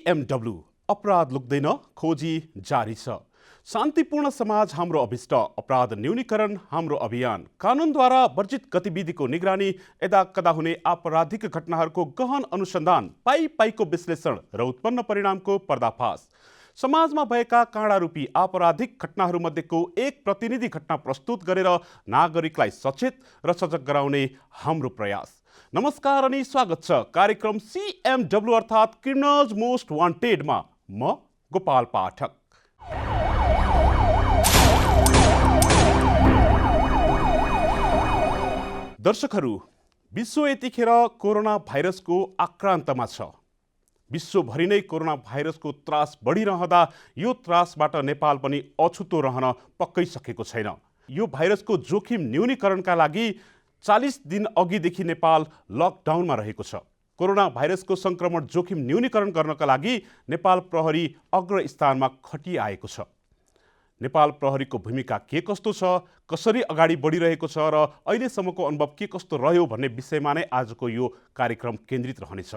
CMW अपराध लुक्दैन खोजी जारी छ। शान्तिपूर्ण समाज हाम्रो अभिष्ट, अपराध न्यूनीकरण हाम्रो अभियान, कानुनद्वारा वर्जित गतिविधिको निगरानी, यदाकदा हुने आपराधिक घटनाहरूको गहन अनुसन्धान, पाइको विश्लेषण र उत्पन्न परिणामको पर्दाफास, समाजमा भएका काँडारूपी आपराधिक घटनाहरूमध्येको एक प्रतिनिधि घटना प्रस्तुत गरेर नागरिकलाई सचेत र सजग गराउने हाम्रो प्रयास। नमस्कार अनि स्वागत छ कार्यक्रम CMW अर्थात् क्रिमिनल्स मोस्ट वान्टेडमा। म गोपाल पाठक। दर्शकहरू, विश्व यतिखेर कोरोना भाइरसको आक्रान्तमा छ। विश्वभरि नै कोरोना भाइरसको त्रास बढिरहँदा यो त्रासबाट नेपाल पनि अछुतो रहन पक्कै सकेको छैन। यो भाइरसको जोखिम न्यूनीकरणका लागि 40 दिन अघिदेखि नेपाल लकडाउनमा रहेको छ। कोरोना भाइरसको संक्रमण जोखिम न्यूनीकरण गर्नका लागि नेपाल प्रहरी अग्रस्थानमा खटिआएको छ। नेपाल प्रहरीको भूमिका के कस्तो छ, कसरी अगाडि बढिरहेको छ र अहिलेसम्मको अनुभव के कस्तो रह्यो भन्ने विषयमा नै आजको यो कार्यक्रम केन्द्रित रहनेछ।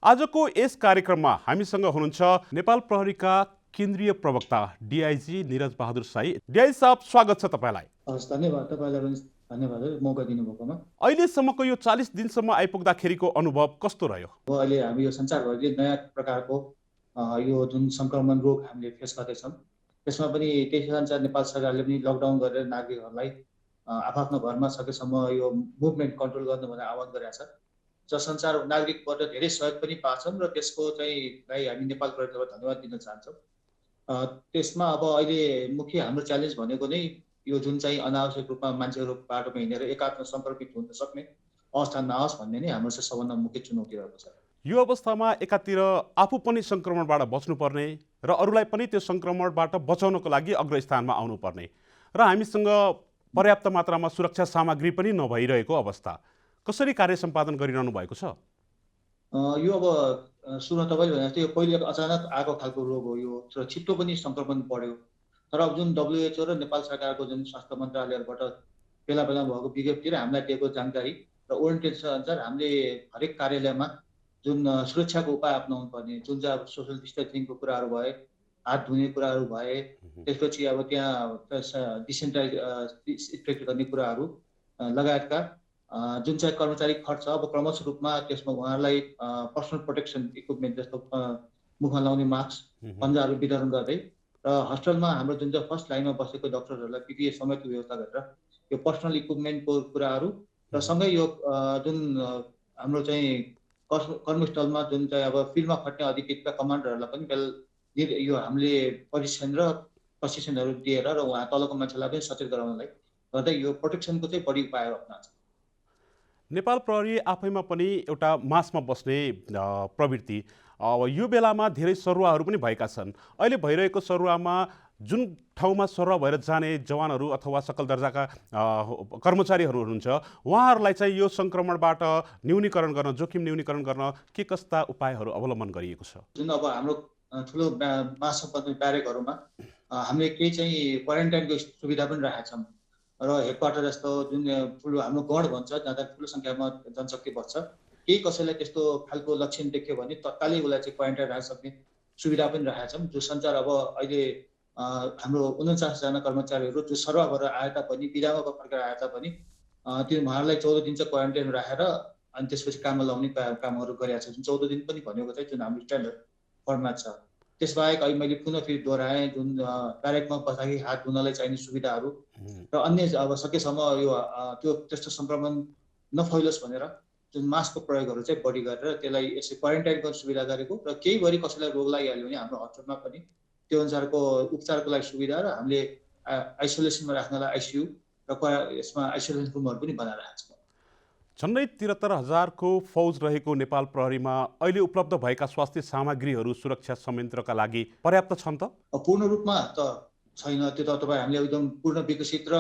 आजको यस कार्यक्रममा हामीसँग हुनुहुन्छ नेपाल प्रहरीका केन्द्रीय प्रवक्ता DIG निरज बहादुर साई। DIG साहब, स्वागत छ तपाईँलाई। धन्यवाद, तपाईँलाई पनि धन्यवाद मौका दिनुभएकोमा। अहिलेसम्मको यो 40 दिनसम्म आइपुग्दाखेरिको अनुभव कस्तो रह्यो? अहिले हामी यो संसारभरिले नयाँ प्रकारको यो जुन संक्रमण रोग हामीले फेस गर्दैछौँ, त्यसमा पनि त्यही अनुसार नेपाल सरकारले पनि लकडाउन गरेर नागरिकहरूलाई आफ्नो घरमा सकेसम्म यो मुभमेन्ट कन्ट्रोल गर्नु भनेर आह्वान गरेका छ। संसार नागरिकबाट धेरै सहयोग पनि पाछौँ र त्यसको चाहिँ हामी नेपाल प्रहरीलाई धन्यवाद दिन चाहन्छौँ। त्यसमा अब अहिले मुख्य हाम्रो च्यालेन्ज भनेको नै यो जुन चाहिँ अनावश्यक रूपमा मान्छेहरू बाटोमा हिँडेर एकात्म सङ्क्रमित हुन सक्ने अवस्था नआओस् भन्ने नै हाम्रो चाहिँ सबभन्दा मुख्य चुनौती रहेको छ। यो अवस्थामा एकातिर आफू पनि सङ्क्रमणबाट बच्नुपर्ने र अरूलाई पनि त्यो सङ्क्रमणबाट बचाउनको लागि अग्रस्थानमा आउनुपर्ने र हामीसँग पर्याप्त मात्रामा सुरक्षा सामग्री पनि नभइरहेको अवस्था, कसरी कार्य सम्पादन गरिरहनु भएको छ? यो अब सुरुमा तपाईँले भने जस्तै यो पहिले अचानक आएको खालको रोग हो यो, र छिट्टो पनि सङ्क्रमण बढ्यो। तर अब जुन WHO र नेपाल सरकारको जुन स्वास्थ्य मन्त्रालयबाट बेला बेलामा भएको विज्ञप्ति र हामीलाई दिएको जानकारी र ओरिएन्टेसन अनुसार हामीले हरेक कार्यालयमा जुन सुरक्षाको उपाय अपनाउनु पर्ने, जुन चाहिँ अब सोसल डिस्टेन्सिङको कुराहरू भए, हात धुने कुराहरू भए, त्यसपछि अब त्यहाँ डिसइन्फेक्ट गर्ने कुराहरू लगायतका जुन चाहिँ कर्मचारी खर्च अब क्रमश रूपमा त्यसमा उहाँहरूलाई पर्सनल प्रोटेक्सन इक्विपमेन्ट जस्तो मुखमा लाउने मास्क पन्जाहरू वितरण गर्दै र हस्पिटलमा हाम्रो जुन चाहिँ फर्स्ट लाइनमा बसेको डक्टरहरूलाई PPE समेत व्यवस्था गरेर यो पर्सनल इक्विपमेन्टको कुराहरू र सँगै यो जुन हाम्रो चाहिँ कर्मस्थलमा जुन चाहिँ अब फिल्डमा खट्ने अधिकृतका कमान्डरहरूलाई पनि यो हामीले प्रशिक्षणहरू दिएर र उहाँ तलको मान्छेलाई पनि सचेत गराउनलाई गर्दा यो प्रोटेक्सनको चाहिँ बढी उपायहरू अपनाउँछ। नेपाल प्रहरी आफैमा पनि एउटा मासमा बस्ने प्रवृत्ति, अब यो बेलामा धेरै सरुवाहरू पनि भएका छन्। अहिले भइरहेको सरुवामा जुन ठाउँमा सरुवा भएर जाने जवानहरू अथवा सकल दर्जाका कर्मचारीहरू हुनुहुन्छ, उहाँहरूलाई चाहिँ यो सङ्क्रमणबाट न्यूनीकरण गर्न, जोखिम न्यूनीकरण गर्न के कस्ता उपायहरू अवलम्बन गरिएको छ? जुन अब हाम्रो ठुलो महासम्पन्न ब्यारेकहरूमा हामीले केही चाहिँ क्वारेन्टाइनको सुविधा पनि राखेका छौँ र हेडक्वार्टर जस्तो जुन ठुलो हाम्रो गढ भन्छ, जहाँ ठुलो सङ्ख्यामा जनशक्ति बस्छ, केही कसैलाई त्यस्तो खालको लक्षण देख्यो भने तत्कालै उसलाई चाहिँ क्वारेन्टाइन राख्न सक्ने सुविधा पनि राखेका छौँ। जो सञ्चार अब अहिले हाम्रो 49 जना कर्मचारीहरू जो सरुवा भएर आए तापनि, बिरामा फर्केर आए तापनि त्यो उहाँहरूलाई 14 दिन चाहिँ क्वारेन्टाइन राखेर अनि त्यसपछि काममा लाउने कामहरू गरेका छौँ। जुन 14 दिन पनि भनेको चाहिँ जुन हाम्रो स्ट्यान्डर्ड फर्मेट छ। त्यसबाहेक अहिले मैले पुनः फेरि दोहोऱ्याएँ, जुन ब्यारेकमा बस्दाखेरि हात धुनलाई चाहिने सुविधाहरू र अन्य अब सकेसम्म यो त्यस्तो सङ्क्रमण नफैलोस् भनेर जुन मास्कको प्रयोगहरू चाहिँ बढी गरेर त्यसलाई यसै क्वारेन्टाइनको सुविधा गरेको र केही गरी कसैलाई रोग लागिहाल्यो भने हाम्रो हस्पिटलमा पनि त्यो अनुसारको उपचारको लागि सुविधा र हामीले आइसोलेसनमा राख्नलाई ICU र यसमा आइसोलेसन रुमहरू पनि बनाएर राखेका छौँ। झन्डै 73,000को फौज रहेको नेपाल प्रहरीमा अहिले उपलब्ध भएका स्वास्थ्य सामग्रीहरू सुरक्षा संयन्त्रका लागि पर्याप्त छन् त? पूर्ण रूपमा त छैन, त्यो त तपाईँ हामीले एकदम पूर्ण विकसित र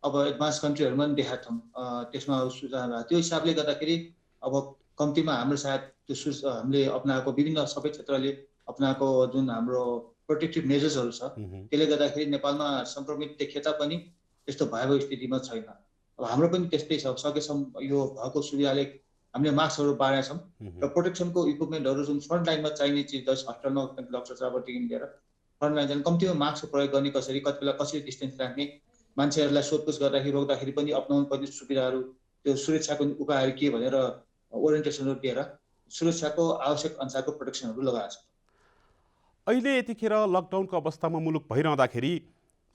अब एडभान्स कन्ट्रीहरूमा पनि देखाएको छौँ। त्यसमा त्यो हिसाबले गर्दाखेरि अब कम्तीमा हाम्रो सायद त्यो हामीले अपनाएको विभिन्न सबै क्षेत्रले अपनाएको जुन हाम्रो प्रोटेक्टिभ मेजर्सहरू छ, त्यसले गर्दाखेरि नेपालमा सङ्क्रमित देखिए तापनि त्यस्तो भयावह स्थितिमा छैन। अब हाम्रो पनि त्यस्तै छ, सकेसम्म यो भएको सुविधाले हामीले मास्कहरू बाँडेका छौँ र प्रोटेक्सनको इक्विपमेन्टहरू जुन फ्रन्ट लाइनमा चाहिने चिज हस्पिटलमा डक्टर साहबदेखि लिएर फ्रन्ट लाइन चाहिँ कम्तीमा मास्कको प्रयोग गर्ने कसरी, कति बेला कसरी डिस्टेन्स राख्ने, मान्छेहरूलाई सोधपुछ गर्दाखेरि रोक्दाखेरि पनि अपनाउनु पर्ने सुविधाहरू, त्यो सुरक्षाको उपायहरू के भनेर ओरिएन्टेसनहरू दिएर सुरक्षाको आवश्यक अनुसारको प्रोटेक्सनहरू लगाएको छ। अहिले यतिखेर लकडाउनको अवस्थामा मुलुक भइरहँदाखेरि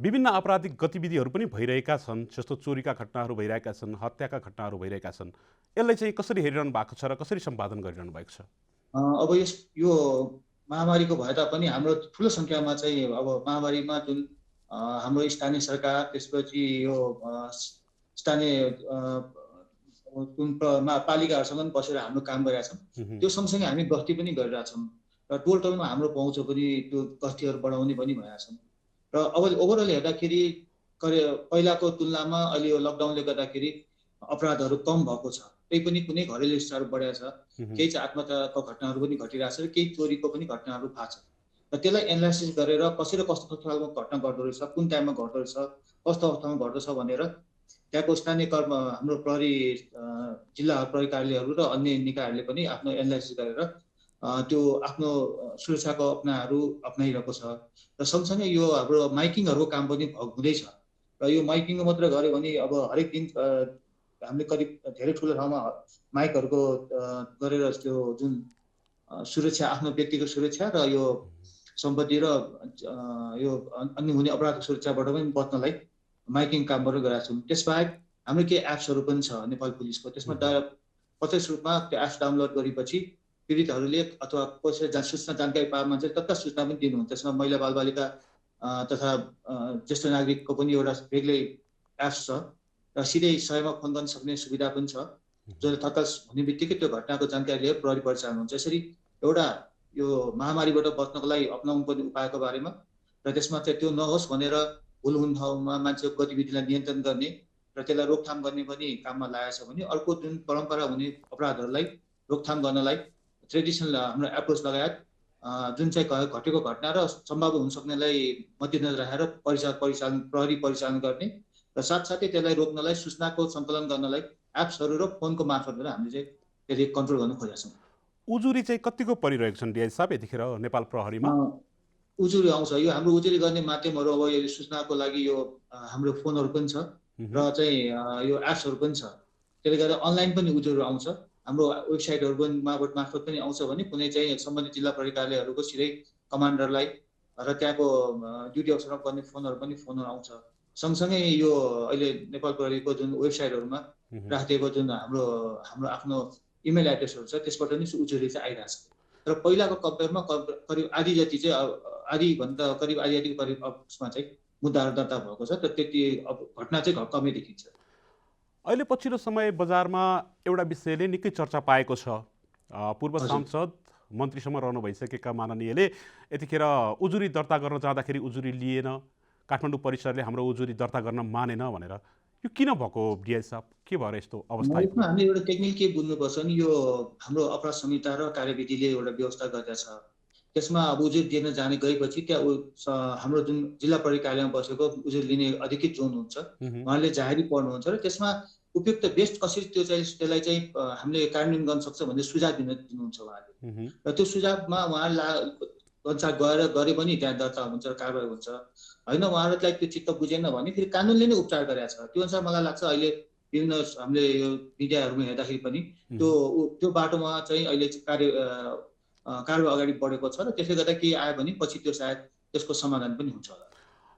विभिन्न आपराधिक गतिविधिहरू पनि भइरहेका छन्, जस्तो चोरीका घटनाहरू भइरहेका छन्, हत्याका घटनाहरू भइरहेका छन्। यसलाई चाहिँ कसरी हेरिरहनु भएको छ र कसरी सम्पादन गरिरहनु भएको छ? अब यो महामारीको भए तापनि हाम्रो ठुलो सङ्ख्यामा चाहिँ अब महामारीमा जुन हाम्रो स्थानीय सरकार, त्यसपछि यो स्थानीय पालिकाहरूसँग पनि बसेर हाम्रो काम गरिरहेछौँ। त्यो सँगसँगै हामी गस्ती पनि गरिरहेछौँ र टोल टोलमा हाम्रो पहुँच पनि त्यो गस्तीहरू बढाउने पनि भएका छन्। र अब ओभरअल हेर्दाखेरि पहिलाको तुलनामा अहिले यो लकडाउनले गर्दाखेरि अपराधहरू कम भएको छ। त्यही पनि कुनै घरेलु हिंसाहरू बढेको छ, केही चाहिँ आत्महत्याको घटनाहरू पनि घटिरहेको छ र केही चोरीको पनि घटनाहरू भएको छ। र त्यसलाई एनालाइसिस गरेर कसरी कस्तो खालको घटना घट्दो रहेछ, कुन टाइममा घट्दो रहेछ, कस्तो अवस्थामा घट्दछ भनेर त्यहाँको स्थानीय हाम्रो प्रहरी जिल्ला प्रहरी कार्यालयहरू र अन्य निकायहरूले पनि आफ्नो एनालाइसिस गरेर त्यो आफ्नो सुरक्षाको अप्नाइरहेको छ। र सँगसँगै यो हाम्रो माइकिङहरूको काम पनि हुँदैछ। र यो माइकिङ मात्र गऱ्यो भने अब हरेक दिन हामीले करिब धेरै ठुलो ठाउँमा माइकहरूको गरेर त्यो जुन सुरक्षा, आफ्नो व्यक्तिगत सुरक्षा र यो सम्पत्ति र यो अन्य हुने अपराधको सुरक्षाबाट पनि बच्नलाई माइकिङ कामहरू गरेका छौँ। त्यसबाहेक हाम्रो केही एप्सहरू पनि छ नेपाल पुलिसको, त्यसमा प्रत्यक्ष रूपमा त्यो एप्स डाउनलोड गरेपछि पीडितहरूले अथवा कसै सूचना जानकारी पाए मान्छेले तत्काल सूचना पनि दिनुहुन्छ। त्यसमा महिला बालबालिका तथा ज्येष्ठ नागरिकको पनि एउटा बेग्लै एप्स छ र सिधै सयमा फोन गर्न सक्ने सुविधा पनि छ, जसले तत्काल हुने बित्तिकै त्यो घटनाको जानकारी लिएर प्रहरी परिचालन हुन्छ। यसरी एउटा यो महामारीबाट बच्नको लागि अपनाउनु पर्ने उपायको बारेमा र त्यसमा चाहिँ त्यो नहोस् भनेर हुलहुन ठाउँमा मान्छेको गतिविधिलाई नियन्त्रण गर्ने र त्यसलाई रोकथाम गर्ने पनि काममा लागेको छ भने अर्को जुन परम्परा हुने अपराधहरूलाई रोकथाम गर्नलाई ट्रेडिसनल हाम्रो एप्रोच लगायत जुन चाहिँ घटेको घटना र सम्भाव्य हुन सक्नेलाई मध्यनजर राखेर प्रहरी परिचालन गर्ने र साथसाथै त्यसलाई रोक्नलाई सूचनाको सङ्कलन गर्नलाई एप्सहरू र फोनको मार्फतबाट हामीले चाहिँ त्यसले कन्ट्रोल गर्न खोजेका छौँ। उजुरी चाहिँ कतिको परिरहेको छन् डिआई साहब यतिखेर नेपाल प्रहरीमा? उजुरी आउँछ, यो हाम्रो उजुरी गर्ने माध्यमहरू अब यो सूचनाको लागि यो हाम्रो फोनहरू पनि छ र चाहिँ यो एप्सहरू पनि छ। त्यसले गर्दा अनलाइन पनि उजुरी आउँछ, हाम्रो वेबसाइटहरू पनि मार्फत पनि आउँछ भने कुनै चाहिँ सम्बन्धित जिल्ला प्रहरी कार्यालयहरूको सिधै कमान्डरलाई र त्यहाँको ड्युटी अफिसरमा गर्ने फोनहरू आउँछ। सँगसँगै यो अहिले नेपाल प्रहरीको जुन वेबसाइटहरूमा राखिदिएको जुन हाम्रो आफ्नो इमेल एड्रेसहरू छ त्यसबाट नि उजुरी चाहिँ आइरहेको छ। तर पहिलाको कम्पेयरमा करिब आधी जति चाहिँ आधीभन्दा करिब आधीको करिब उसमा चाहिँ मुद्दाहरू दर्ता भएको छ। त त्यति घटना चाहिँ कमै देखिन्छ। अहिले पछिल्लो समय बजारमा एउटा विषयले निकै चर्चा पाएको छ। पूर्व सांसद मन्त्रीसम्म रहनु भइसकेका माननीयले यतिखेर उजुरी दर्ता गर्न जाँदाखेरि उजुरी लिएन, काठमाडौँ परिसरले हाम्रो उजुरी दर्ता गर्न मानेन भनेर। यो किन भएको डिआई साहब, के भएर यस्तो अवस्था? हामीले एउटा टेक्निक के बुझ्नुपर्छ नि, यो हाम्रो अपराध संहिता र कार्यविधिले एउटा व्यवस्था गर्दछ। त्यसमा अब उजुरी दिन जाने गएपछि त्यहाँ हाम्रो जुन जिल्ला प्रहरी कार्यालयमा बसेको उजुरी लिने अधिकृत जोन हुन्छ उहाँले जाहेरी पढ्नुहुन्छ र त्यसमा उपयुक्त बेस्ट कसरी त्यसलाई चाहिँ हामीले कार्यान्वयन गर्न सक्छ भन्ने सुझाव दिनुहुन्छ उहाँले। र त्यो सुझावमा उहाँले अनुसार गरे पनि त्यहाँ दर्ता हुन्छ र कारबाही हुन्छ। होइन उहाँहरूलाई त्यो चित्त बुझेन भने फेरि कानुनले नै उपचार गरेको छ। त्यो अनुसार मलाई लाग्छ अहिले विभिन्न हामीले यो मिडियाहरूमा हेर्दाखेरि पनि त्यो बाटोमा चाहिँ अहिले कारबाही अगाडि बढेको छ र त्यसले गर्दा केही आयो भने पछि त्यो सायद त्यसको समाधान पनि हुन्छ होला।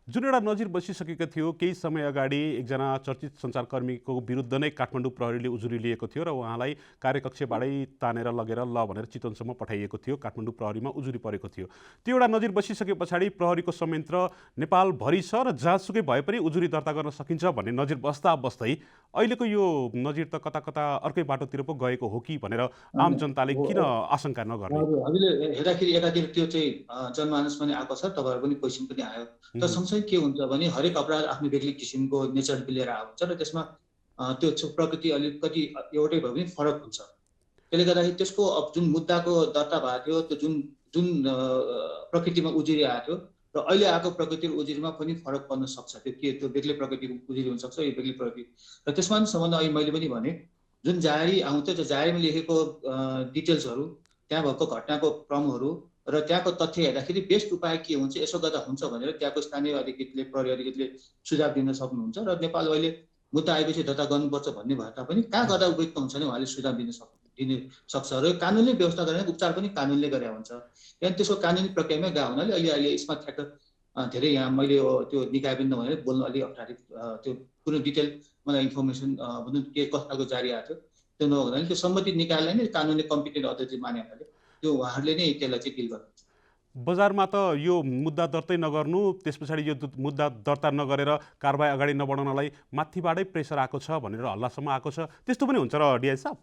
जुन एउटा नजिर बसिसकेको थियो, केही समय अगाडि एकजना चर्चित सञ्चारकर्मीको विरुद्ध नै काठमाडौँ प्रहरीले उजुरी लिएको थियो र उहाँलाई कार्यकक्षबाटै तानेर लगेर ल भनेर चितवनसम्म पठाइएको थियो। काठमाडौँ प्रहरीमा उजुरी परेको थियो। त्यो एउटा नजिर बसिसके पछाडि प्रहरीको संयन्त्र नेपालभरि छ र जहाँसुकै भए पनि उजुरी दर्ता गर्न सकिन्छ भन्ने नजिर बस्दै अहिलेको यो नजिर त कता कता अर्कै बाटोतिर पो गएको हो कि भनेर आम जनताले किन आशंका नगर्ने? हामीले हेर्दाखेरि एकातिर त्यो चाहिँ जनमानस पनि आएको छ, तपाईँहरू पनि क्वेसन पनि आयो। तर सँगसँगै के हुन्छ भने हरेक अपराध आफ्नो बेग्लै किसिमको नेचर लिएर आउँछ र त्यसमा त्यो प्रकृति अलिकति एउटै भए पनि फरक हुन्छ। त्यसले गर्दाखेरि त्यसको जुन मुद्दाको दर्ता भएको थियो, त्यो जुन प्रकृतिमा उजुरी आएको थियो र अहिले आएको प्रकृति उजुरीमा पनि फरक पर्न सक्छ। त्यो बेग्लै प्रकृतिको उजुरी हुनसक्छ, यो बेग्लै प्रकृति। र त्यसमा पनि सम्बन्ध अहिले मैले पनि भने जुन जारी आउँथ्यो त्यो जारीमा लेखेको डिटेल्सहरू, त्यहाँ भएको घटनाको क्रमहरू र त्यहाँको तथ्य हेर्दाखेरि बेस्ट उपाय के हुन्छ, यसो गर्दा हुन्छ भनेर त्यहाँको स्थानीय अधिकृतले, प्रहरी अधिकृतले सुझाव दिन सक्नुहुन्छ। र नेपाल अहिले मुद्दा आएपछि दर्ता गर्नुपर्छ भन्ने भए तापनि कहाँ गर्दा उपयुक्त हुन्छ भने उहाँले सुझाव दिन सक्छ र कानुनले व्यवस्था गरेर उपचार पनि कानुनले गरे हुन्छ। त्यहाँदेखि त्यसको कानुनी प्रक्रियामै गएको हुनाले अहिले यसमा ठ्याक्क धेरै यहाँ मैले त्यो निकाय पनि नभनेर बोल्नु अलिक अप्ठ्यारो, त्यो कुनै डिटेल मलाई इन्फर्मेसन भनौँ के कस्तो खालको जारी आएको थियो त्यो नभएको हुनाले त्यो सम्बन्धित निकायलाई नै कानुनले कम्पिटेन्ट अथोरिटी माने हुनाले त्यो उहाँहरूले नै त्यसलाई चाहिँ डिल गर्नुहुन्छ। बजारमा त यो मुद्दा दर्तै नगर्नु, त्यस पछाडि यो मुद्दा दर्ता नगरेर कारबाही अगाडि नबढाउनलाई माथिबाटै प्रेसर आएको छ भनेर हल्लासम्म आएको छ, त्यस्तो पनि हुन्छ र डिआई साहब?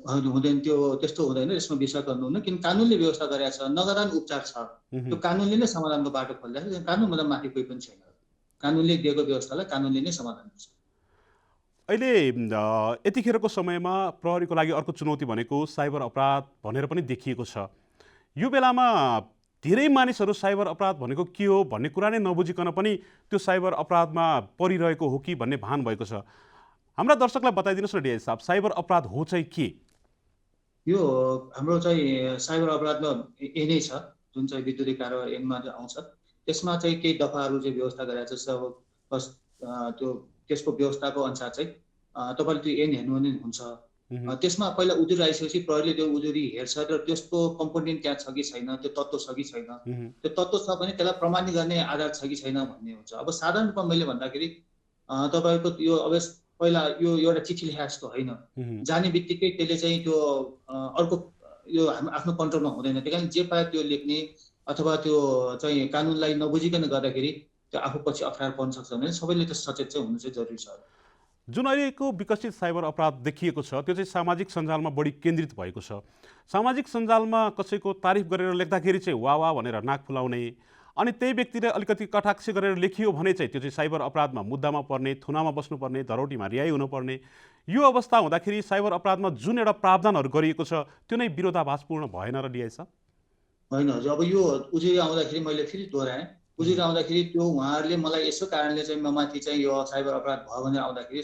हुँदैन, त्यो त्यस्तो हुँदैन, यसमा विश्वास गर्नुहुन्न। किन कानुनले व्यवस्था गरेको छ, नगर्दा पनि उपचार छ। त्यो कानुनले नै समाधानको बाटो खोलिरहेको छ। कानुनभन्दा माथि कोही पनि छैन। कानुनले दिएको व्यवस्थालाई कानुनले नै समाधान गर्छ। अहिले यतिखेरको समयमा प्रहरीको लागि अर्को चुनौती भनेको साइबर अपराध भनेर पनि देखिएको छ। यो बेलामा धेरै मानिसहरू साइबर अपराध भनेको के हो भन्ने कुरा नै नबुझिकन पनि त्यो साइबर अपराधमा परिरहेको हो कि भन्ने भान भएको छ। हाम्रा दर्शकलाई बताइदिनुहोस् न डिआई साहब, साइबर अपराध हो चाहिँ के? यो हाम्रो चाहिँ साइबर अपराधमा यही नै छ, जुन चाहिँ विद्युतीय कारबाही ऐनमा आउँछ। त्यसमा चाहिँ केही दफाहरू चाहिँ व्यवस्था गरेको छ। बस त्यो त्यसको व्यवस्थाको अनुसार चाहिँ तपाईँले त्यो ऐन हेर्नु भने हुन्छ। त्यसमा पहिला उजुरी आइसकेपछि प्रहरीले त्यो उजुरी हेर्छ र त्यसको कम्पोनेन्ट त्यहाँ छ कि छैन, त्यो तत्त्व छ कि छैन। त्यो तत्त्व छ भने त्यसलाई प्रमाणित गर्ने आधार छ कि छैन भन्ने हुन्छ। अब साधारण रूपमा मैले भन्दाखेरि तपाईँको यो अब पहिला यो एउटा चिठी लेखा जस्तो होइन, जाने बित्तिकै त्यसले चाहिँ त्यो अर्को यो आफ्नो कन्ट्रोलमा हुँदैन। त्यही कारण जे पायो त्यो लेख्ने अथवा त्यो चाहिँ कानुनलाई नबुझिकन गर्दाखेरि त्यो आफू पछि अप्ठ्यारो पर्न सक्छ भने सबैले त्यो सचेत चाहिँ हुनु चाहिँ जरुरी छ। जुन अहिलेको विकसित साइबर अपराध देखिएको छ त्यो चाहिँ सामाजिक सञ्जालमा बढी केन्द्रित भएको छ। सामाजिक सञ्जालमा कसैको तारिफ गरेर लेख्दाखेरि चाहिँ वाह वाह भनेर नाक फुलाउने, अनि त्यही व्यक्तिले अलिकति कटाक्ष गरेर लेखियो भने चाहिँ त्यो चाहिँ साइबर अपराधमा मुद्दामा पर्ने, थुनामा बस्नुपर्ने, धरोटीमा रिहाई हुनुपर्ने। यो अवस्था हुँदाखेरि साइबर अपराधमा जुन एउटा प्रावधानहरू गरिएको छ त्यो नै विरोधाभासपूर्ण भएन र डिआई साहब? होइन हजुर, अब यो उजुरी आउँदाखेरि मैले फेरि दोहोऱ्याएँ। उजुरी आउँदाखेरि त्यो उहाँहरूले मलाई यसो कारणले चाहिँ ममाथि चाहिँ यो साइबर अपराध भयो भनेर आउँदाखेरि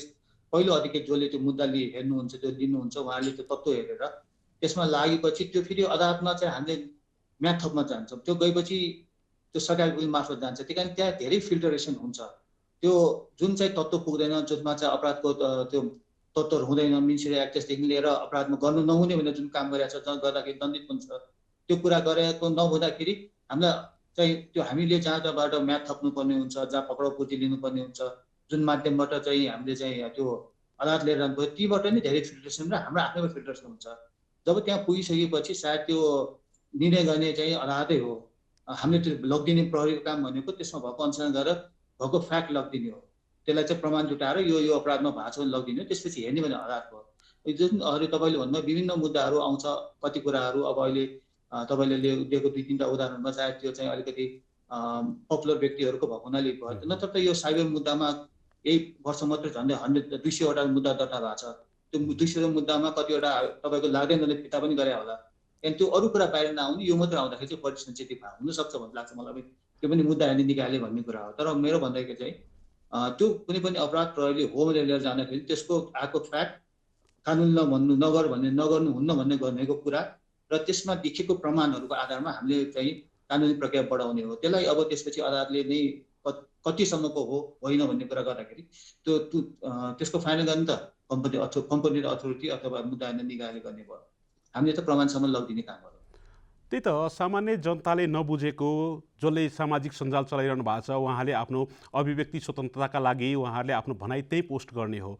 पहिलो अधिकृत जसले त्यो मुद्दा हेर्नुहुन्छ, त्यो लिनुहुन्छ, उहाँहरूले त्यो तत्त्व हेरेर त्यसमा लागेपछि त्यो फेरि अदालतमा चाहिँ हामीले म्याद थप्न जान्छौँ। त्यो गएपछि त्यो सरकारी वकिल मार्फत जान्छ। त्यही कारण त्यहाँ धेरै फिल्टरेसन हुन्छ। त्यो जुन चाहिँ तत्त्व पुग्दैन, जसमा चाहिँ अपराधको त्यो तत्त्वहरू हुँदैन, म्युनिसिपल एक्टदेखि लिएर अपराधमा गर्नु नहुने भनेर जुन काम गरिरहेको छ, गर्दाखेरि दण्डित हुन्छ, त्यो कुरा गरेको नहुँदाखेरि हामीलाई चाहिँ त्यो हामीले जहाँ जहाँबाट म्याद थप्नुपर्ने हुन्छ, जहाँ पक्राउ पूर्ति लिनुपर्ने हुन्छ, जुन माध्यमबाट चाहिँ हामीले चाहिँ त्यो अदालत लिएर जानुपर्छ, तीबाट नै धेरै फिल्ट्रेसन र हाम्रो आफ्नै फिल्ट्रेसन हुन्छ। जब त्यहाँ पुगिसकेपछि सायद त्यो निर्णय गर्ने चाहिँ अदालतै हो। हामीले त्यो लगिदिने प्रहरीको काम भनेको त्यसमा भएको अनुसन्धान गरेर भएको फ्याक्ट लगिदिने हो। त्यसलाई चाहिँ प्रमाण जुटाएर यो अपराधमा भएको छ भने लगिदिने हो, त्यसपछि हेर्ने भने अदालत हो। जुन अरू तपाईँले भन्नुभयो विभिन्न मुद्दाहरू आउँछ, कति कुराहरू अब अहिले तपाईँले दिएको 2-3टा उदाहरणमा चाहे त्यो चाहिँ अलिकति पपुलर व्यक्तिहरूको भएको हुनाले भयो, नत्र त यो साइबर मुद्दामा यही वर्ष मात्रै झन्डै 200वटा मुद्दा दर्ता भएको छ। त्यो 200 मुद्दामा कतिवटा तपाईँको लाग्दैन फिर्ता पनि गरे होला। अनि त्यो अरू कुरा बाहिर नआउने, यो मात्र आउँदाखेरि चाहिँ बढी सेन्सिटिभ हुनसक्छ भन्ने लाग्छ मलाई। त्यो पनि मुद्दा हेर्ने निकायले भन्ने कुरा हो। तर मेरो भन्दाखेरि चाहिँ त्यो कुनै पनि अपराध प्रहरीले हो भनेर लिएर जाँदाखेरि त्यसको आएको फ्याक्ट कानुन नगर्नुहुन्न भन्ने गर्नेको कुरा र त्यसमा देखिएको प्रमाणहरूको आधारमा हामीले चाहिँ कानुनी प्रक्रिया बढाउने हो। त्यसलाई अब त्यसपछि अदालतले नै कतिसम्मको हो होइन भन्ने कुरा गर्दाखेरि त्यो त्यसको फाइनल गर्ने त कम्पनी अथोरिटी अथवा मुद्दा हेर्ने निकायले गर्ने भयो। हामीले त प्रमाणसम्म लगिदिने काम गर्छौँ। त्यही त सामान्य जनताले नबुझेको, जसले सामाजिक सञ्जाल चलाइरहनु भएको छ उहाँले आफ्नो अभिव्यक्ति स्वतन्त्रताका लागि उहाँहरूले आफ्नो भनाइ त्यही पोस्ट गर्ने हो।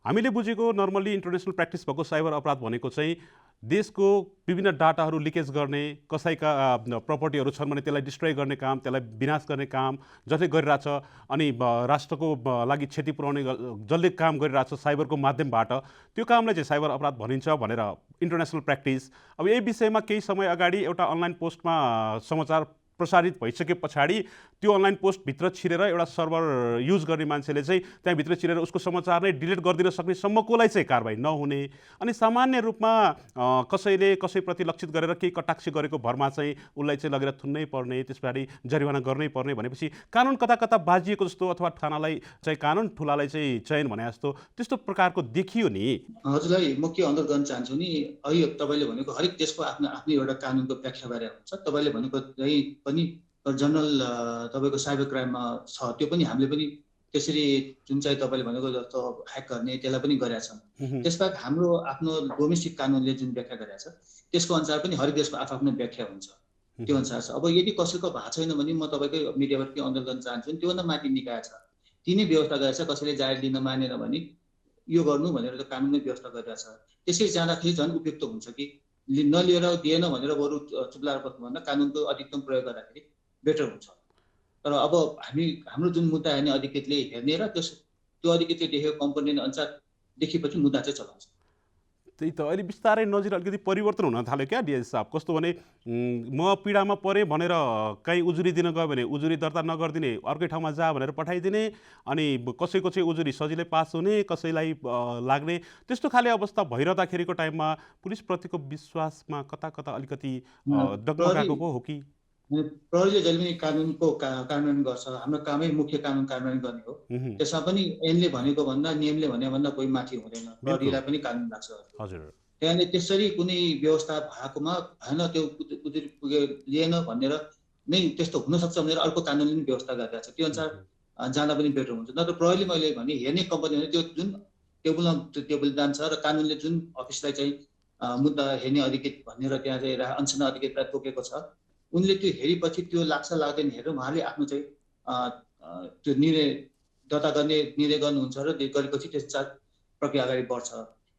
हामीले बुझेको नर्मल्ली इन्टरनेसनल प्र्याक्टिस भएको साइबर अपराध भनेको चाहिँ देशको विभिन्न डाटाहरू लिकेज गर्ने, कसैका प्रपर्टीहरू छन् भने त्यसलाई डिस्ट्रोय गर्ने काम, त्यसलाई विनाश गर्ने काम जसले गरिरहेछ, अनि राष्ट्रको लागि क्षति पुर्याउने जसले काम गरिरहेछ साइबरको माध्यमबाट, त्यो कामलाई चाहिँ साइबर अपराध भनिन्छ भनेर इन्टरनेसनल प्र्याक्टिस। अब यही विषयमा केही समय अगाडि एउटा अनलाइन पोस्टमा समाचार प्रसारित भइसके पछाडि त्यो अनलाइन पोस्टभित्र छिरेर एउटा सर्भर युज गर्ने मान्छेले चाहिँ त्यहाँभित्र छिरेर उसको समाचार नै डिलिट गरिदिन सक्ने सम्मकोलाई चाहिँ कारबाही नहुने, अनि सामान्य रूपमा कसैले कसैप्रति लक्षित गरेर केही कटाक्ष गरेको भरमा चाहिँ उसलाई चाहिँ लगेर थुन्नै पर्ने, त्यस पछाडि जरिवाना गर्नै पर्ने भनेपछि कानुन कता कता बाजिएको जस्तो, अथवा थानालाई चाहिँ कानुन, ठुलालाई चाहिँ चयन भने जस्तो त्यस्तो प्रकारको देखियो नि। हजुरलाई म के अनुरोध गर्न चाहन्छु नि, अहिले तपाईँले भनेको हरेक देशको आफ्नो आफ्नो एउटा कानुनको व्याख्या गरेर हुन्छ। तपाईँले भनेको चाहिँ पनि जनरल तपाईँको साइबर क्राइममा छ, त्यो पनि हामीले पनि त्यसरी जुन चाहिँ तपाईँले भनेको जस्तो ह्याक गर्ने त्यसलाई पनि गरेका छौँ। त्यसबाहेक हाम्रो आफ्नो डोमेस्टिक कानुनले जुन व्याख्या गरेका छ त्यसको अनुसार पनि हरेक देशको आफ्नो व्याख्या हुन्छ, त्यो अनुसार छ। अब यदि कसैको भएको छैन भने म तपाईँकै मिडियाबाट के अनुरोध गर्न चाहन्छु नि, त्योभन्दा माथि निकाय छ, तिनै व्यवस्था गरेछ। कसैले जाहेर लिन मानेन भने यो गर्नु भनेर त कानुनले व्यवस्था गरिरहेछ। त्यसरी जाँदाखेरि झन् उपयुक्त हुन्छ कि नलिएर दिएन भनेर बरु चुप्लाएर बस्नुभन्दा कानुनको अधिकतम प्रयोग गर्दाखेरि बेटर हुन्छ। तर अब हाम्रो जुन मुद्दा हेर्ने अधिकृतले हेर्ने र त्यो अधिकृतले देखेको कम्पोनेन्ट अनुसार देखेपछि मुद्दा चाहिँ चलाउँछ। त्यही त अहिले बिस्तारै नजिर अलिकति परिवर्तन हुन थाल्यो क्या डिएस साहब। कस्तो भने म पीडामा परेँ भनेर कहीँ उजुरी दिन गयो भने उजुरी दर्ता नगरिदिने, अर्कै ठाउँमा जा भनेर पठाइदिने, अनि कसैको चाहिँ उजुरी सजिलै पास हुने, कसैलाई लाग्ने, त्यस्तो खाले अवस्था भइरहँदाखेरिको टाइममा पुलिसप्रतिको विश्वासमा कता कता अलिकति डगमगाएको पो हो कि? प्रहरीले जहिले पनि कानुनको कार्यान्वयन गर्छ। हाम्रो कामै मुख्य कानुन कार्यान्वयन गर्ने हो। त्यसमा पनि ऐनले भनेको भन्दा नियमले भने भन्दा कोही माथि हुँदैन, प्रहरीलाई पनि कानुन लाग्छ। हजुर, त्यहाँले त्यसरी कुनै व्यवस्था भएकोमा भएन, त्यो उजुरी पुगे लिएन भनेर नै त्यस्तो हुनसक्छ भनेर अर्को कानुनले पनि व्यवस्था गरिरहेको छ। त्यो अनुसार जाँदा पनि बेटर हुन्छ। नत्र प्रहरीले मैले भने हेर्ने कम्पनी भने त्यो जुन टेबल जान्छ र कानुनले जुन अफिसलाई चाहिँ मुद्दा हेर्ने अधिकृत भनेर त्यहाँ चाहिँ अनुसन्धान अधिकृतलाई तोकेको छ, उनले त्यो हेरेपछि त्यो लाग्छ लाग्दैन हेरेर उहाँले आफ्नो चाहिँ त्यो निर्णय दर्ता गर्ने निर्णय गर्नुहुन्छ र गरेपछि त्यस प्रक्रिया अगाडि बढ्छ।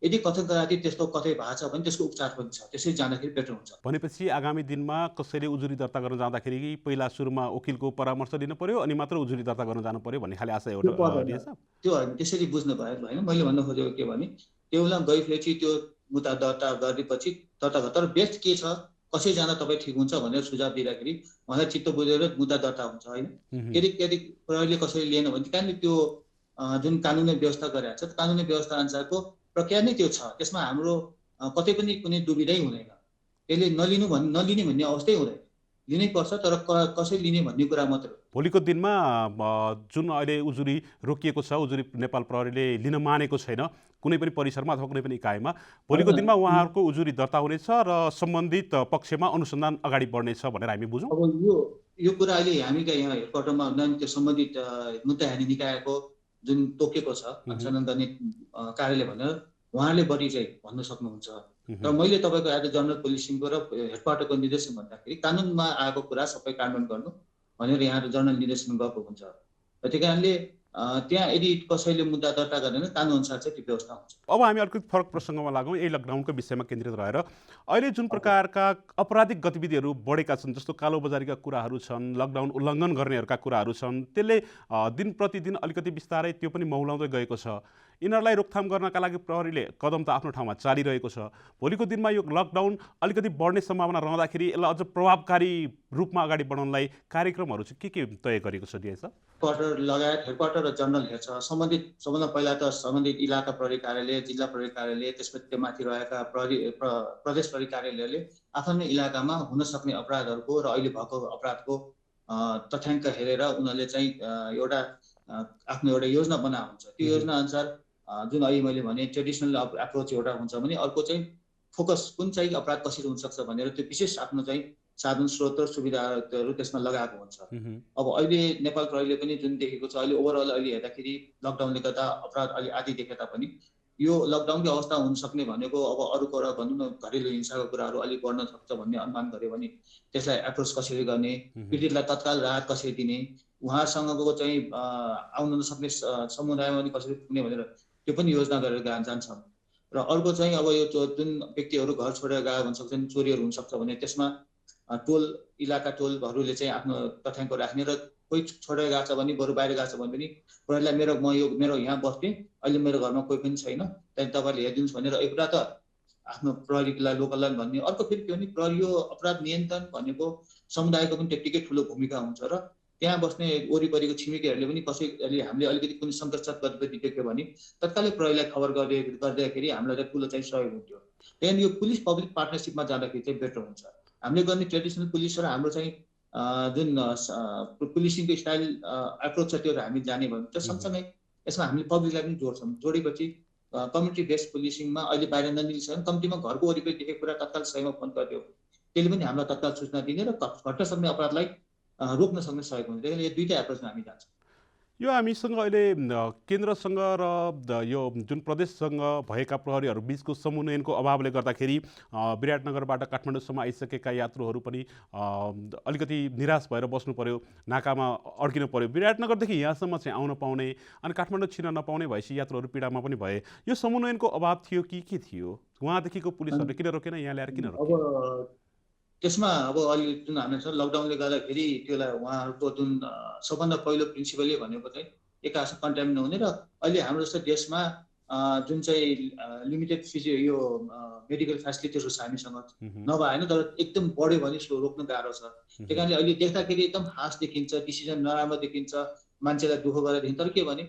यदि कथन गराती त्यस्तो कतै भएको छ भने त्यसको उपचार पनि छ, त्यसरी जाँदाखेरि बेटर हुन्छ। भनेपछि आगामी दिनमा कसैले उजुरी दर्ता गर्न जाँदाखेरि पहिला सुरुमा वकिलको परामर्श लिनु पर्यो, अनि मात्र उजुरी दर्ता गर्न जानु पर्यो भन्ने खाले आशा एउटा त्यो होइन, त्यसरी बुझ्नु भयो होइन। मैले भन्न खोजेको के भने त्यसलाई गएपछि त्यो मुद्दा दर्ता गरेपछि दर्ता तर बेस्ट के छ, कसै जाँदा तपाईँ ठिक हुन्छ भनेर सुझाव दिँदाखेरि उहाँलाई चित्त बुझेर मुद्दा दर्ता हुन्छ होइन। यदि प्रहरीले कसैले लिएन भने कारण त्यो जुन कानुनले व्यवस्था गरेको छ कानुनी व्यवस्था अनुसारको प्रक्रिया नै त्यो छ, त्यसमा हाम्रो कतै पनि कुनै दुविधै हुँदैन। त्यसले नलिने भन्ने अवस्थै हुँदैन, लिनै पर्छ, तर कसै लिने भन्ने कुरा मात्र। भोलिको दिनमा जुन अहिले उजुरी रोकिएको छ, उजुरी नेपाल प्रहरीले लिन मानेको छैन कुनै पनि परिसरमा अथवा कुनै पनि इकाइमा, भोलिको दिनमा उहाँहरूको उजुरी दर्ता हुनेछ र सम्बन्धित पक्षमा अनुसन्धान अगाडि बढ्नेछ भनेर हामी बुझौँ। अब यो कुरा अहिले हामीका यहाँ हेडक्वार्टरमा त्यो सम्बन्धित मुद्दा हेर्ने निकायको जुन तोकेको छ अनुसन्धान गर्ने कार्यालय भनेर उहाँले बढी चाहिँ भन्न सक्नुहुन्छ। तर मैले तपाईँको एज अ जनरल पुलिसिङको र हेडक्वार्टरको निर्देशन भन्दाखेरि कानुनमा आएको कुरा सबै कार्यान्वयन गर्नु भनेर यहाँ जनरल निर्देशन गएको हुन्छ। त्यही कारणले त्यहाँ यदि कसैले मुद्दा दर्ता गरेन कानुन अनुसार चाहिँ त्यो व्यवस्था हुन्छ। अब हामी अर्को फरक प्रसङ्गमा लागौँ, यही लकडाउनको विषयमा केन्द्रित रहेर अहिले जुन प्रकारका अपराधिक गतिविधिहरू बढेका छन्, जस्तो कालोबजारीका कुराहरू छन्, लकडाउन उल्लङ्घन गर्नेहरूका कुराहरू छन्, त्यसले दिन प्रतिदिन अलिकति बिस्तारै त्यो पनि मौलाउँदै गएको छ। यिनीहरूलाई रोकथाम गर्नका लागि प्रहरीले कदम त आफ्नो ठाउँमा चालिरहेको छ। भोलिको दिनमा यो लकडाउन अलिकति बढ्ने सम्भावना रहँदाखेरि यसलाई अझ प्रभावकारी रूपमा अगाडि बढाउनलाई कार्यक्रमहरू चाहिँ के तय गरेको छ डिएस? क्वार्टर लगायत हेडक्वार्टर र जनरल हेर्छ। सबभन्दा पहिला त सम्बन्धित इलाका प्रहरी कार्यालय, जिल्ला प्रहरी कार्यालय, त्यसपछि त्यो माथि रहेका प्रदेश प्रहरी कार्यालयले आफ्नो इलाकामा हुन सक्ने अपराधहरूको र अहिले भएको अपराधको तथ्याङ्क हेरेर उनीहरूले चाहिँ एउटा आफ्नो एउटा योजना बनाएको हुन्छ। त्यो योजना अनुसार जुन अहिले मैले भने ट्रेडिसनल एप्रोच एउटा हुन्छ भने अर्को चाहिँ फोकस कुन चाहिँ अपराध कसरी हुनसक्छ भनेर त्यो विशेष आफ्नो चाहिँ साधन स्रोत र सुविधाहरू त्यसमा लगाएको हुन्छ। अब अहिले नेपाल प्रहरीले पनि जुन देखेको छ अहिले ओभरअल अहिले हेर्दाखेरि लकडाउनले गर्दा अपराध अलि आदि देखे तापनि यो लकडाउनको अवस्था हुन सक्ने भनेको अब अरू कुरा भनौँ न घरेलु हिंसाको कुराहरू अलिक बढ्न सक्छ भन्ने अनुमान गर्यो भने त्यसलाई एप्रोच कसरी गर्ने, पीडितलाई तत्काल राहत कसरी दिने, उहाँसँगको चाहिँ आउन नसक्ने समुदायमा पनि कसरी पुग्ने भनेर त्यो पनि योजना गरेर जान्छ। र अर्को चाहिँ अब यो जुन व्यक्तिहरू घर छोडेर गए हुन सक्छन्, चोरीहरू हुनसक्छ भने त्यसमा टोल इलाका टोलहरूले चाहिँ आफ्नो तथ्याङ्क राख्ने र कोही छोडेर गएको छ भने बरु बाहिर गएको छ भने पनि प्रहरीलाई मेरो यहाँ बस्ने अहिले मेरो घरमा कोही पनि छैन त्यहाँदेखि तपाईँले हेरिदिनुहोस् भनेर एउटा त आफ्नो प्रहरीलाई लोकललाई भन्ने। अर्को फेरि के भने प्रहरी यो अपराध नियन्त्रण भनेको समुदायको पनि त्यत्तिकै ठुलो भूमिका हुन्छ र त्यहाँ बस्ने वरिपरिको छिमेकीहरूले पनि कसैले हामीले अलिकति कुनै सङ्कटसाथ गतिविधि देख्यो भने तत्कालै प्रहरीलाई खबर गर्दाखेरि हामीलाई चाहिँ ठुलो चाहिँ सहयोग हुन्थ्यो। त्यहाँदेखि यो पुलिस पब्लिक पार्टनरसिपमा जाँदाखेरि चाहिँ बेटर हुन्छ। हामीले गर्ने ट्रेडिसनल पुलिस र हाम्रो चाहिँ जुन पुलिसिङको स्टाइल एप्रोच छ त्यो हामी जाने भयो। त्यो सँगसँगै यसमा हामीले पब्लिकलाई पनि जोड्छौँ। जोडेपछि कम्युनिटी बेस्ड पुलिसिङमा अहिले बाहिर ननिस्कन कम्तीमा घरको वरिपरि देखेको कुरा तत्काल सहीमा फोन गरिदियो त्यसले पनि हामीलाई तत्काल सूचना दिने र घट्न सक्ने अपराधलाई रोक्न सक्ने सहयोग हुन्छ। त्यसैले यो दुईटै एप्रोचमा हामी जान्छौँ। यो हामीसँग अहिले केन्द्रसँग र यो जुन प्रदेशसँग भएका प्रहरीहरू बिचको समन्वयनको अभावले गर्दाखेरि विराटनगरबाट काठमाडौँसम्म आइसकेका यात्रुहरू पनि अलिकति निराश भएर बस्नु पर्यो, नाकामा अड्किनु पर्यो। विराटनगरदेखि यहाँसम्म चाहिँ आउन पाउने अनि काठमाडौँ छिर्न नपाउने भएपछि यात्रुहरू पीडामा पनि भए। यो समन्वयनको अभाव थियो कि के थियो? उहाँदेखिको पुलिसहरूले किन रोकेन, यहाँ ल्याएर किन रोके? अब त्यसमा अब अहिले जुन हामी छ लकडाउनले गर्दाखेरि त्यसलाई उहाँहरूको जुन सबभन्दा पहिलो प्रिन्सिपलले भनेको चाहिँ एकासँग कन्ट्यामिनेट नहुने र अहिले हाम्रो जस्तो देशमा जुन चाहिँ लिमिटेड यो मेडिकल फेसिलिटिजहरू छ हामीसँग नभए होइन, तर एकदम बढ्यो भने रोक्न गाह्रो छ। त्यही कारणले अहिले देख्दाखेरि एकदम हास देखिन्छ, डिसिजन नराम्रो देखिन्छ, मान्छेलाई दुःख गरेर देखिन्छ। तर के भने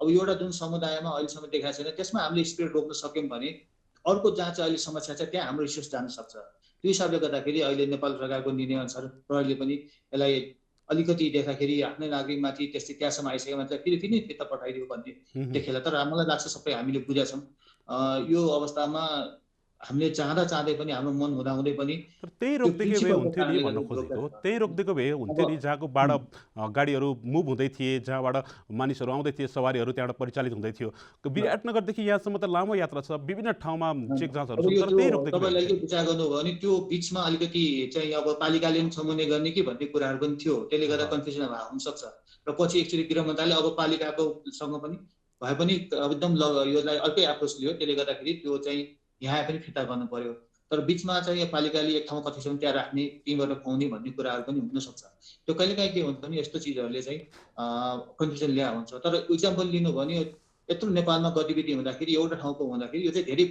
अब एउटा जुन समुदायमा अहिलेसम्म देखाएको छैन त्यसमा हामीले स्प्रेड रोक्न सक्यौँ भने अर्को जहाँ चाहिँ अहिले समस्या छ त्यहाँ हाम्रो रिसोर्स जान सक्छ। त्यो हिसाबले गर्दाखेरि अहिले नेपाल सरकारको निर्णयअनुसार प्रहरीले पनि यसलाई अलिकति देख्दाखेरि आफ्नै नागरिकमाथि त्यस्तै त्यहाँसम्म आइसकेको मान्छे फेरि फिर्ता पठाइदियो भन्ने देखेला। तर मलाई लाग्छ सबै हामीले बुझेका छौँ यो अवस्थामा हामीले चाहँदै पनि हाम्रो मन हुँदाहुँदै पनि त्यही रोकिदिएको भए हुन्थ्यो नि भन्न खोजेको। त्यही रोकिदिएको भए हुन्थ्यो नि, जहाँको बाट गाडीहरू मुभ हुँदै थिए, जहाँबाट मानिसहरू आउँदै थिए, सवारीहरू त्यहाँबाट परिचालित हुँदै थियो। विराटनगरदेखि यहाँसम्म त लामो यात्रा छ, विभिन्न ठाउँमा चेक जाँचहरू छ, तर त्यही रोकिदिएको। तपाईँले अलिकति विचार गर्नुभयो भने त्यो बिचमा अलिकति चाहिँ अब पालिकाले पनि समन्वय गर्ने कि भन्ने कुराहरू पनि थियो, त्यसले गर्दा कन्फ्युजन हुनसक्छ। र पछि एकचोटि गृह मन्त्रालयले अब पालिकाको सँग पनि भए पनि एकदम यसलाई अर्कै एप्रोच लियो, त्यसले गर्दाखेरि त्यो चाहिँ यहाँ पनि फिर्ता गर्नु पर्यो। तर बिचमा चाहिँ पालिकाले एक ठाउँमा कतिसम्म त्यहाँ राख्ने, टीमबाट खुवाउने भन्ने कुराहरू पनि हुनसक्छ। त्यो कहिलेकाहीँ के हुन्छ भने यस्तो चिजहरूले चाहिँ कन्फ्युजन ल्याएको हुन्छ। तर इक्जाम्पल लिनु भने यत्रो नेपालमा गतिविधि हुँदाखेरि एउटा ठाउँको हुँदाखेरि यो चाहिँ धेरै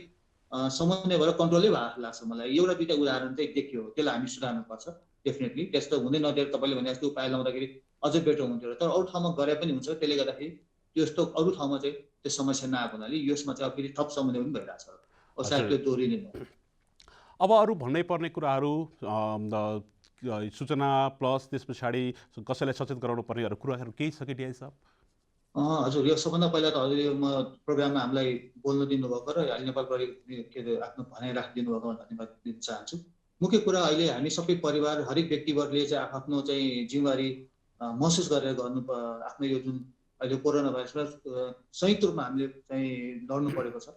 समन्वय भएर कन्ट्रोलै भएको लाग्छ मलाई। एउटा दुईवटा उदाहरण चाहिँ देखियो, त्यसलाई हामी सुधार्नुपर्छ डेफिनेटली। त्यस्तो हुँदै नदिएर तपाईँले भने जस्तो उपाय लाउँदाखेरि अझै बेटर हुन्थ्यो। तर अरू ठाउँमा गरे पनि हुन्छ, त्यसले गर्दाखेरि त्यस्तो अरू ठाउँमा चाहिँ त्यो समस्या नआएको हुनाले यसमा चाहिँ फेरि थप समन्वय पनि भइरहेको छ। अब अरू भन्नै पर्ने कुराहरू सूचना प्लस त्यस पछाडि कसैलाई सचेत गराउनु पर्नेहरू कुराहरू केही छ कि डिआई साहब? हजुर, यो सबभन्दा पहिला त हजुर म प्रोग्राममा हामीलाई बोल्न दिनुभएको र अहिले नेपाल प्रहरी के अरे आफ्नो भनाइ राखिदिनु भएको धन्यवाद दिन चाहन्छु। मुख्य कुरा अहिले हामी सबै परिवार हरेक व्यक्तिवर्गले चाहिँ आफ्नो चाहिँ जिम्मेवारी महसुस गरेर गर्नु आफ्नो यो जुन अहिले कोरोना भाइरसबाट संयुक्त रूपमा हामीले चाहिँ लड्नु परेको छ।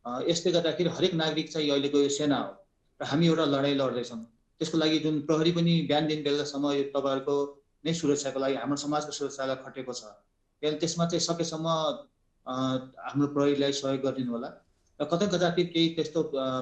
यसले गर्दाखेरि हरेक नागरिक चाहिँ अहिलेको यो सेना हो र हामी एउटा लडाइँ लड्दैछौँ। त्यसको लागि जुन प्रहरी पनि बिहानदेखि बेलुकासम्म यो तपाईँहरूको नै सुरक्षाको लागि हाम्रो समाजको सुरक्षालाई खटेको छ। त्यसमा चाहिँ सकेसम्म हाम्रो प्रहरीलाई सहयोग गरिदिनु होला। र कताकति केही त्यस्तो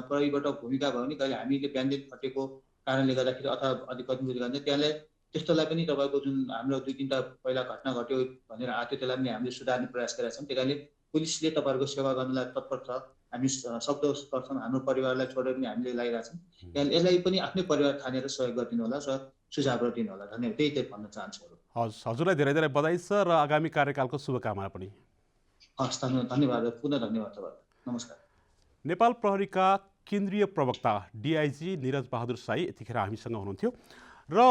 प्रहरीबाट भूमिका भयो भने कहिले हामीले बिहानदेखि खटेको कारणले गर्दाखेरि अथवा अधिक कति गर्दा त्यसलाई त्यस्तोलाई पनि तपाईँको जुन हाम्रो 2-3टा पहिला घटना घट्यो भनेर आएको त्यसलाई पनि हामीले सुधार्ने प्रयास गरेका छौँ। त्यही कारणले पुलिसले तपाईँहरूको सेवा गर्नलाई तत्पर छ। हामी सक्दो गर्छौँ, हाम्रो परिवारलाई छोडेर पनि हामीले लगाइरहेछौँ। त्यहाँदेखि यसलाई पनि आफ्नै परिवार ठानेर सहयोग गरिदिनु होला र सुझावहरू दिनु होला। धन्यवाद, त्यही भन्न चाहन्छु। हजुरलाई धेरै धेरै बधाई छ र आगामी कार्यकालको शुभकामना पनि। हस्, धन्यवाद, पुनः धन्यवाद तपाईँलाई। नमस्कार। नेपाल प्रहरीका केन्द्रीय प्रवक्ता डिआइजी निरज बहादुर साई यतिखेर हामीसँग हुनुहुन्थ्यो र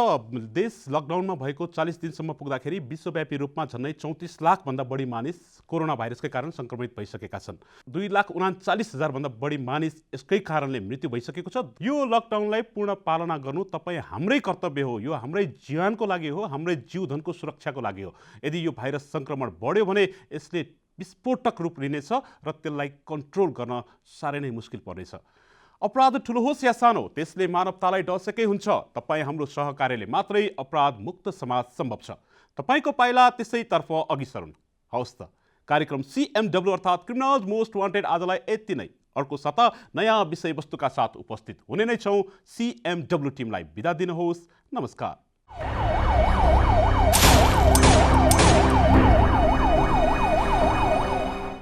देश लकडाउनमा भएको 40 दिनसम्म पुग्दाखेरि विश्वव्यापी रूपमा झन्डै 34 लाखभन्दा बढी मानिस कोरोना भाइरसकै कारण सङ्क्रमित भइसकेका छन्। 2,39,000 भन्दा बढी मानिस यसकै कारणले मृत्यु भइसकेको छ। यो लकडाउनलाई पूर्ण पालना गर्नु तपाईँ हाम्रै कर्तव्य हो, यो हाम्रै जीवनको लागि हो, हाम्रै जीवधनको सुरक्षाको लागि हो। यदि यो भाइरस सङ्क्रमण बढ्यो भने यसले विस्फोटक रूप लिनेछ र त्यसलाई कन्ट्रोल गर्न साह्रै नै मुस्किल पर्नेछ। अपराध ठुलो होस् या सानो, त्यसले मानवतालाई डसेकै हुन्छ। तपाईँ हाम्रो सहकार्यले मात्रै अपराध मुक्त समाज सम्भव छ। तपाईँको पाइला त्यसैतर्फ अघि सरुन्। हवस् त, कार्यक्रम CMW अर्थात् क्रिमिनल्स मोस्ट वान्टेड आजलाई यति नै। अर्को साता नयाँ विषयवस्तुका साथ उपस्थित हुने नै छौँ। CMW टिमलाई बिदा दिनुहोस्। नमस्कार।